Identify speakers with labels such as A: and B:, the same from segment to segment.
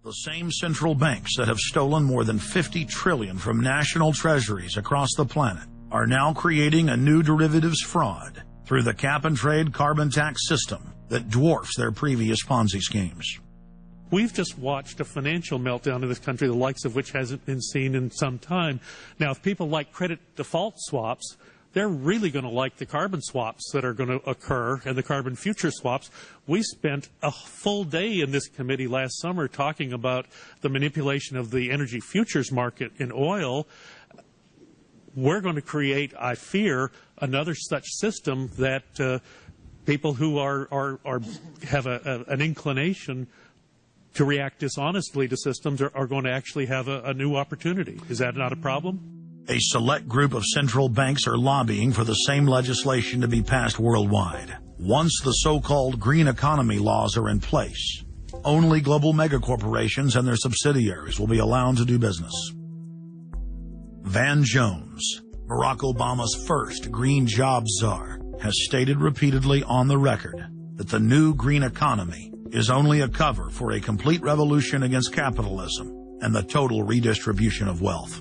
A: The same central banks that have stolen more than $50 trillion from national treasuries across the planet are now creating a new derivatives fraud through the cap-and-trade carbon tax system that dwarfs their previous Ponzi schemes.
B: We've just watched a financial meltdown in this country, the likes of which hasn't been seen in some time. Now, if people like credit default swaps, they're really going to like the carbon swaps that are going to occur and the carbon future swaps. We spent a full day in this committee last summer talking about the manipulation of the energy futures market in oil. We're going to create, I fear, another such system that people who have an inclination to react dishonestly to systems are going to actually have a new opportunity. Is that not a problem?
A: A select group of central banks are lobbying for the same legislation to be passed worldwide. Once the so-called green economy laws are in place, only global megacorporations and their subsidiaries will be allowed to do business. Van Jones, Barack Obama's first green jobs czar, has stated repeatedly on the record that the new green economy is only a cover for a complete revolution against capitalism and the total redistribution of wealth.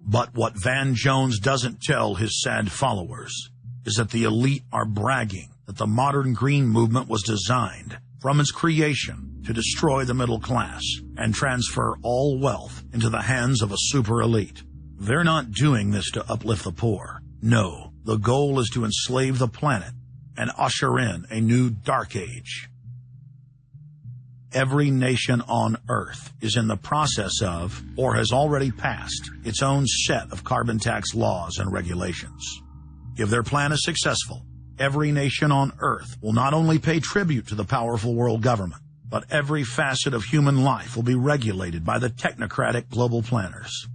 A: But what Van Jones doesn't tell his sad followers is that the elite are bragging that the modern green movement was designed from its creation to destroy the middle class and transfer all wealth into the hands of a super elite. They're not doing this to uplift the poor. No, the goal is to enslave the planet and usher in a new dark age. Every nation on Earth is in the process of, or has already passed, its own set of carbon tax laws and regulations. If their plan is successful, every nation on Earth will not only pay tribute to the powerful world government, but every facet of human life will be regulated by the technocratic global planners.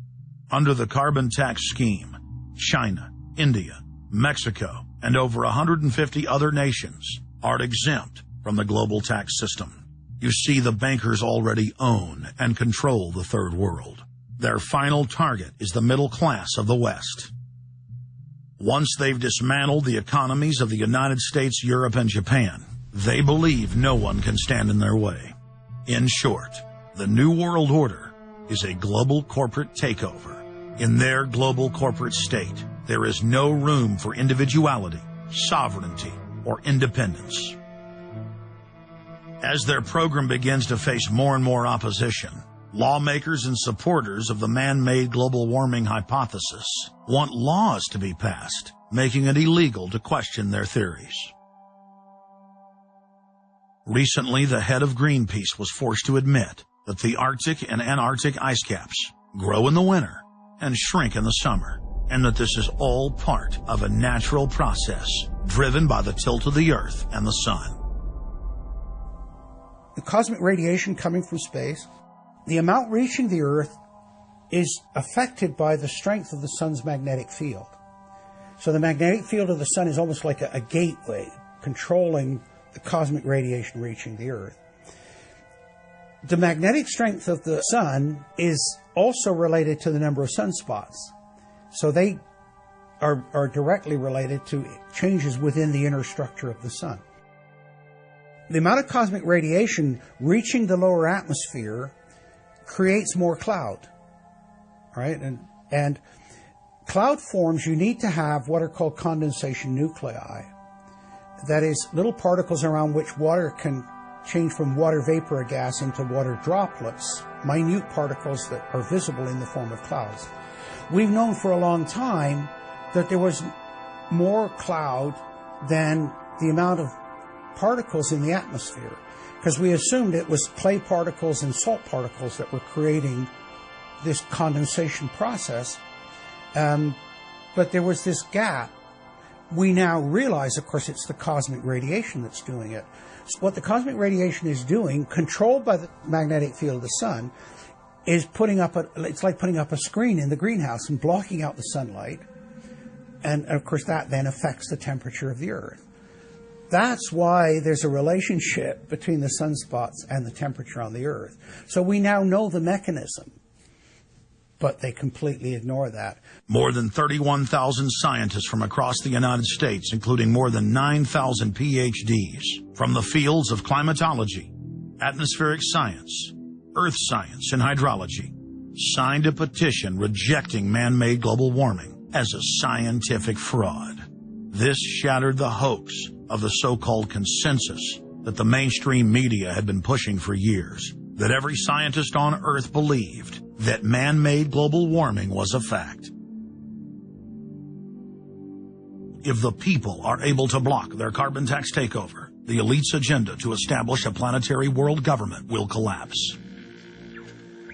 A: Under the carbon tax scheme, China, India, Mexico, and over 150 other nations are exempt from the global tax system. You see, the bankers already own and control the third world. Their final target is the middle class of the West. Once they've dismantled the economies of the United States, Europe, and Japan, they believe no one can stand in their way. In short, the New World Order is a global corporate takeover. In their global corporate state, there is no room for individuality, sovereignty, or independence. As their program begins to face more and more opposition, lawmakers and supporters of the man-made global warming hypothesis want laws to be passed, making it illegal to question their theories. Recently, the head of Greenpeace was forced to admit that the Arctic and Antarctic ice caps grow in the winter and shrink in the summer, and that this is all part of a natural process driven by the tilt of the Earth and the Sun.
C: The cosmic radiation coming from space, the amount reaching the Earth is affected by the strength of the Sun's magnetic field. So the magnetic field of the Sun is almost like a gateway controlling the cosmic radiation reaching the Earth. The magnetic strength of the Sun is also related to the number of sunspots. So they are directly related to changes within the inner structure of the Sun. The amount of cosmic radiation reaching the lower atmosphere creates more cloud, right? And cloud forms, you need to have what are called condensation nuclei. That is, little particles around which water can change from water vapor or gas into water droplets, minute particles that are visible in the form of clouds. We've known for a long time that there was more cloud than the amount of particles in the atmosphere, because we assumed it was clay particles and salt particles that were creating this condensation process. But there was this gap. We now realize, of course, it's the cosmic radiation that's doing it. So what the cosmic radiation is doing, controlled by the magnetic field of the Sun, is it's like putting up a screen in the greenhouse and blocking out the sunlight. And of course, that then affects the temperature of the Earth. That's why there's a relationship between the sunspots and the temperature on the Earth. So we now know the mechanism, but they completely ignore that.
A: More than 31,000 scientists from across the United States, including more than 9,000 PhDs from the fields of climatology, atmospheric science, earth science and hydrology, signed a petition rejecting man-made global warming as a scientific fraud. This shattered the hoax of the so-called consensus that the mainstream media had been pushing for years, that every scientist on Earth believed that man-made global warming was a fact. If the people are able to block their carbon tax takeover, the elite's agenda to establish a planetary world government will collapse.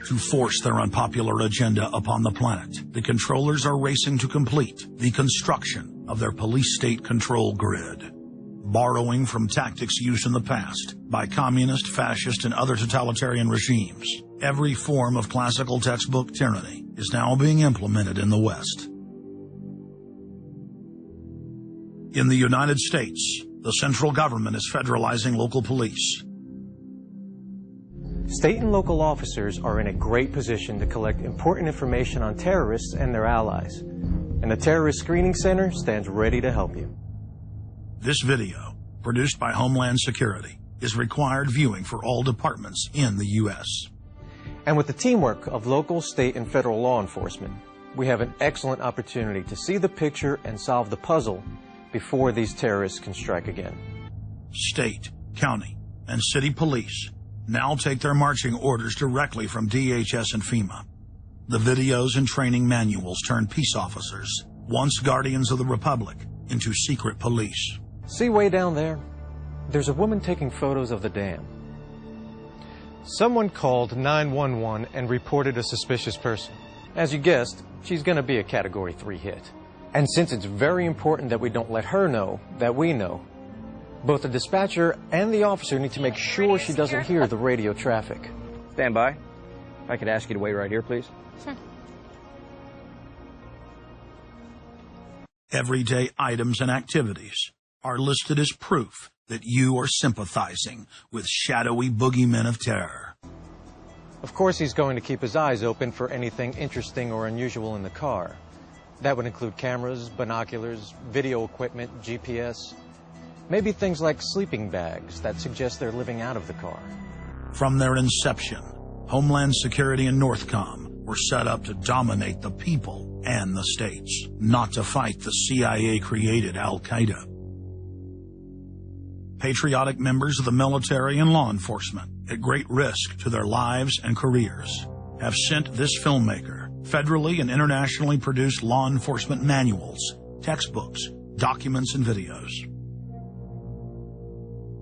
A: To force their unpopular agenda upon the planet, the controllers are racing to complete the construction of their police state control grid. Borrowing from tactics used in the past by communist, fascist, and other totalitarian regimes, every form of classical textbook tyranny is now being implemented in the West. In the United States, the central government is federalizing local police.
D: State and local officers are in a great position to collect important information on terrorists and their allies, and the Terrorist Screening Center stands ready to help you.
A: This video, produced by Homeland Security, is required viewing for all departments in the U.S.
D: And with the teamwork of local, state, and federal law enforcement, we have an excellent opportunity to see the picture and solve the puzzle before these terrorists can strike again.
A: State, county, and city police now take their marching orders directly from DHS and FEMA. The videos and training manuals turn peace officers, once guardians of the Republic, into secret police.
D: See way down there? There's a woman taking photos of the dam. Someone called 911 and reported a suspicious person. As you guessed, she's going to be a Category 3 hit. And since it's very important that we don't let her know that we know, both the dispatcher and the officer need to make sure she doesn't hear the radio traffic.
E: Stand by. If I could ask you to wait right here, please.
F: Sure.
A: Everyday items and activities are listed as proof that you are sympathizing with shadowy boogeymen of terror.
D: Of course, he's going to keep his eyes open for anything interesting or unusual in the car. That would include cameras, binoculars, video equipment, GPS, maybe things like sleeping bags that suggest they're living out of the car.
A: From their inception, Homeland Security and Northcom were set up to dominate the people and the states, not to fight the CIA-created Al-Qaeda. Patriotic members of the military and law enforcement, at great risk to their lives and careers, have sent this filmmaker federally and internationally produced law enforcement manuals, textbooks, documents, and videos.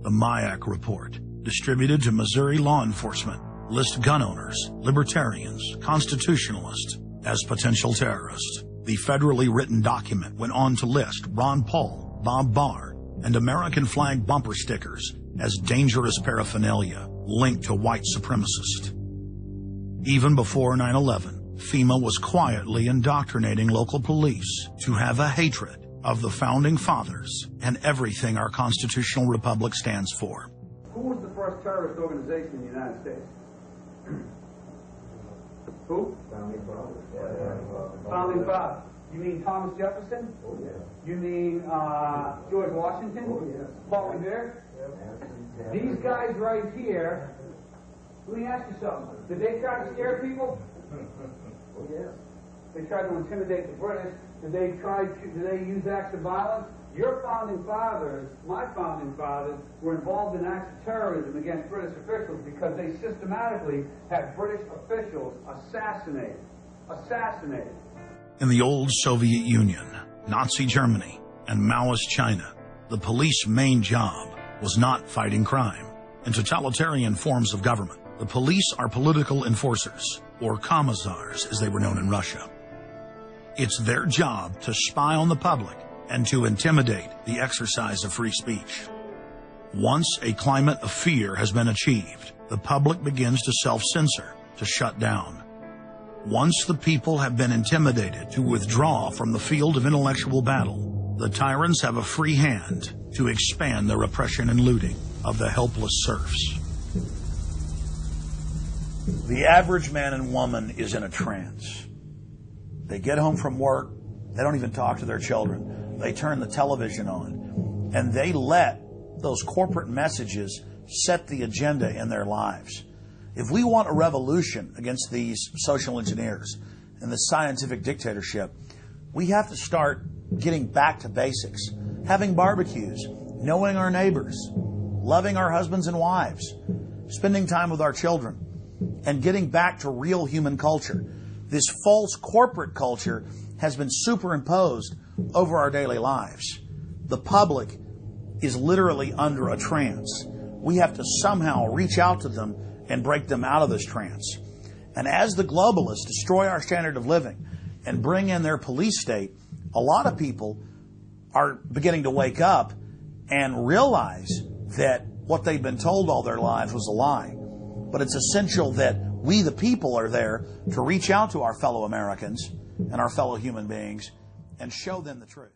A: The MIAC report, distributed to Missouri law enforcement, lists gun owners, libertarians, constitutionalists as potential terrorists. The federally written document went on to list Ron Paul, Bob Barr, and American flag bumper stickers as dangerous paraphernalia linked to white supremacists. Even before 9/11, FEMA was quietly indoctrinating local police to have a hatred of the Founding Fathers and everything our constitutional republic stands for.
G: Who was the first terrorist organization in the United States? Who? Founding Fathers. Founding Fathers. You mean Thomas Jefferson? Oh, yeah. You mean George Washington? Oh, yes. Paul Revere? Yeah. These guys right here, let me ask you something. Did they try to scare people? Oh, yes. They tried to intimidate the British. Did they use acts of violence? Your founding fathers, my founding fathers, were involved in acts of terrorism against British officials because they systematically had British officials assassinated.
A: In the old Soviet Union, Nazi Germany, and Maoist China, the police's main job was not fighting crime. In totalitarian forms of government, the police are political enforcers, or commissars as they were known in Russia. It's their job to spy on the public and to intimidate the exercise of free speech. Once a climate of fear has been achieved, the public begins to self-censor, to shut down. Once the people have been intimidated to withdraw from the field of intellectual battle, the tyrants have a free hand to expand their oppression and looting of the helpless serfs. The average man and woman is in a trance. They get home from work, they don't even talk to their children. They turn the television on, and they let those corporate messages set the agenda in their lives. If we want a revolution against these social engineers and the scientific dictatorship, we have to start getting back to basics, having barbecues, knowing our neighbors, loving our husbands and wives, spending time with our children, and getting back to real human culture. This false corporate culture has been superimposed over our daily lives. The public is literally under a trance. We have to somehow reach out to them and break them out of this trance. And as the globalists destroy our standard of living and bring in their police state, a lot of people are beginning to wake up and realize that what they've been told all their lives was a lie. But it's essential that we, the people, are there to reach out to our fellow Americans and our fellow human beings and show them the truth.